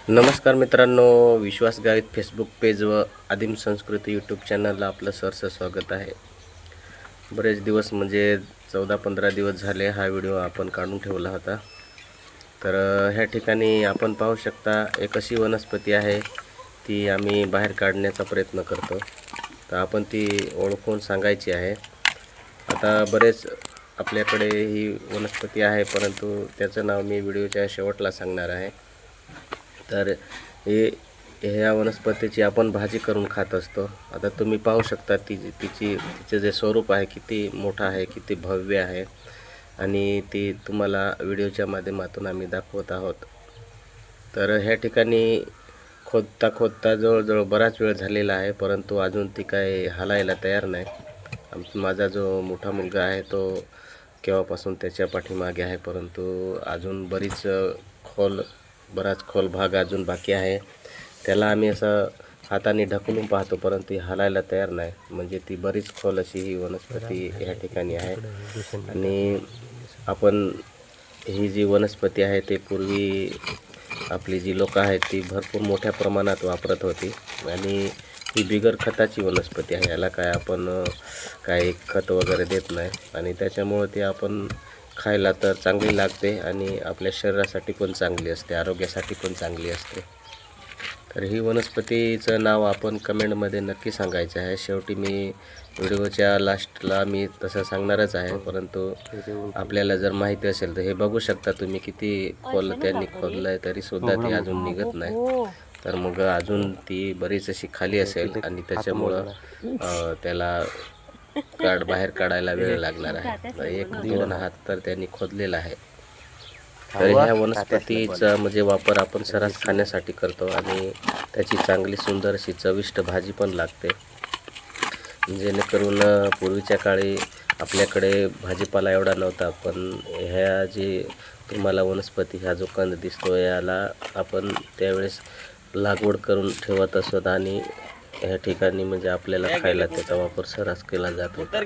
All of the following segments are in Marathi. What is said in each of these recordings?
नमस्कार मित्रांनो, विश्वास गावित फेसबुक पेज व आदिम संस्कृती यूट्यूब चॅनलला आपलं सहर्ष स्वागत आहे. बरेच दिवस म्हणजे 14-15 दिवस झाले हा व्हिडिओ आपण काढून ठेवला होता. तर ह्या ठिकाणी आपण पाहू शकता एक अशी वनस्पती आहे ती आम्ही बाहेर काढण्याचा प्रयत्न करतो. तर आपण ती ओळखून सांगायची आहे. आता बरेच आपल्याकडे ही वनस्पती आहे, परंतु त्याचं नाव मी व्हिडिओच्या शेवटला सांगणार आहे. तर ह्या वनस्पतीची आपण भाजी करून खात असतो. आता तुम्ही पाहू शकता तिचे जे स्वरूप आहे किती मोठं आहे, किती भव्य आहे आणि ती तुम्हाला व्हिडिओच्या माध्यमातून आम्ही दाखवत आहोत. तर ह्या ठिकाणी खोदता जवळजवळ बराच वेळ झालेला आहे, परंतु अजून ती काय हालायला तयार नाही. माझा जो मोठा मुलगा आहे तो केव्हापासून त्याच्या पाठीमागे आहे, परंतु अजून बराच खोल भाग अजून बाकी आहे. त्याला आम्ही असं हाताने ढकलून पाहतो, परंतु हालायला तयार नाही. म्हणजे ती बरीच खोल अशी ही वनस्पती ह्या ठिकाणी आहे. आणि आपण ही जी वनस्पती आहे ते पूर्वी आपली जी लोक आहेत ती भरपूर मोठ्या प्रमाणात वापरत होती आणि ही बिगर खताची वनस्पती आहे. याला काय आपण काही खत वगैरे देत नाही आणि त्याच्यामुळे ती आपण खायला तर चांगली लागते आणि आपल्या शरीरासाठी पण चांगली असते, आरोग्यासाठी पण चांगली असते. तर ही वनस्पतीचं नाव आपण कमेंटमध्ये नक्की सांगायचं आहे. शेवटी मी व्हिडिओच्या लास्टला मी तसं सांगणारच आहे, परंतु आपल्याला जर माहिती असेल तर हे बघू शकता तुम्ही किती खोल त्यांनी खोदलं आहे, तरीसुद्धा ती अजून निघत नाही. तर मग अजून ती बरीच अशी खाली असेल आणि त्याच्यामुळं त्याला बाहेर काढायला वेळ लागणार आहे. 1-2 हात तर त्यांनी खोदलेला आहे. तर ह्या वनस्पतीचा म्हणजे वापर आपण सर्रास खाण्यासाठी करतो आणि त्याची चांगली सुंदर अशी चविष्ट भाजी पण लागते. जेणेकरून पूर्वीच्या काळी आपल्याकडे भाजीपाला एवढा नव्हता, पण ह्या जी तुम्हाला वनस्पती हा जो कंद दिसतो याला आपण त्यावेळेस लागवड करून ठेवत असत आणि ह्या ठिकाणी म्हणजे आपल्याला खायला त्याचा वापर सर्रास केला जात होता.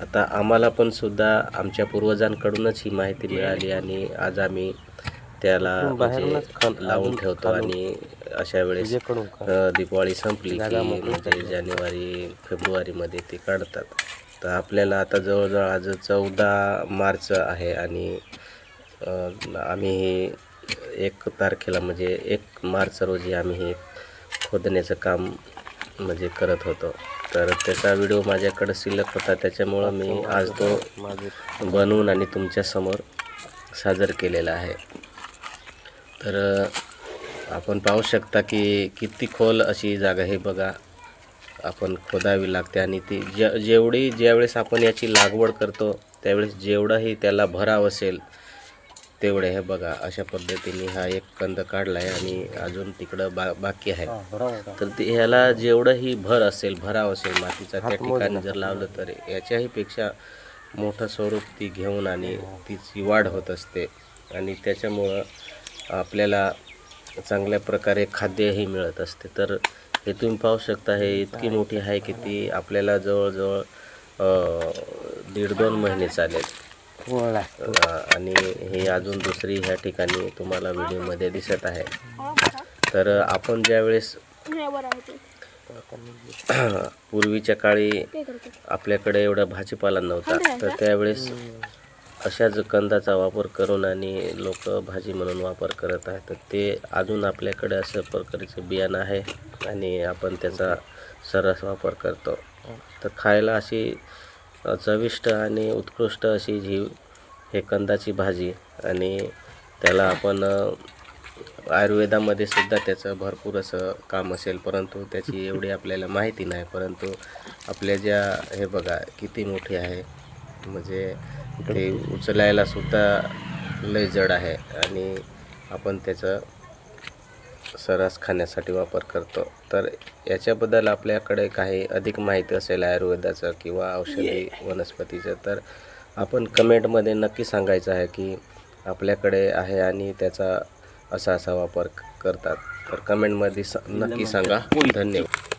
आता आम्हाला पण सुद्धा आमच्या पूर्वजांकडूनच ही माहिती मिळाली आणि आज आम्ही त्याला म्हणजे लावून ठेवतो. आणि अशा वेळेस दिवाळी संपली की म्हणजे जानेवारी-फेब्रुवारीमध्ये ते काढतात. तर आपल्याला आता जवळजवळ आज 14 मार्च आहे आणि आम्ही 1 तारखेला म्हणजे 1 मार्च रोजी आम्ही हे खोदण्याचं काम म्हणजे करत होतो. तर त्याचा व्हिडिओ माझ्याकडे शिल्लक होता, त्याच्यामुळं मी आज तो बनवून आणि तुमच्यासमोर सादर केलेला आहे. तर आपण पाहू शकता की किती खोल अशी जागा हे बघा आपण खोदावी लागते आणि ती ज्यावेळेस आपण याची लागवड करतो त्यावेळेस जेवढंही त्याला भराव असेल तेवढे हे बघा अशा पद्धतीने हा एक कंद काढला आहे आणि अजून तिकडं बाकी आहे. तर ह्याला जेवढंही भराव असेल मातीचा त्या ठिकाणी जर लावलं तर याच्याही पेक्षा मोठं स्वरूप ती घेऊन आणि तिची वाढ होत असते आणि त्याच्यामुळं आपल्याला चांगल्या प्रकारे खाद्यही मिळत असते. तर हे तुम्ही पाहू शकता, हे इतकी मोठी आहे की ती आपल्याला जवळजवळ 1.5-2 महिने चालेल. आणि हे अजून दुसरी ह्या ठिकाणी तुम्हाला व्हिडिओमध्ये दिसत आहे. तर आपण ज्यावेळेस पूर्वीच्या काळी आपल्याकडे एवढा भाजीपाला नव्हता, तर त्यावेळेस अशाच कंदाचा वापर करून आणि लोक भाजी म्हणून वापर करत आहेत. तर ते अजून आपल्याकडे अशा प्रकारचे बियाणं आहे आणि आपण त्याचा सर्रास वापर करतो. तर खायला अशी चविष्ट आणि उत्कृष्ट अशी हे कंदाची भाजी आणि त्याला आपण आयुर्वेदामध्ये सुद्धा त्याचं भरपूर असं काम असेल, परंतु त्याची एवढी आपल्याला माहिती नाही. परंतु आपल्या हे बघा किती मोठी आहे, म्हणजे ते उचलायला सुद्धा लय जड आहे आणि आपण त्याचा सर्रास खाण्यासाठी वापर करतो. तर याच्याबद्दल आपल्याकडे काही अधिक माहिती असेल आयुर्वेदाचं किंवा औषधी वनस्पतीचं तर आपण कमेंटमध्ये नक्की सांगायचं आहे की आपल्याकडे आहे आणि त्याचा असा वापर करतात. तर कमेंटमध्ये नक्की सांगा. धन्यवाद.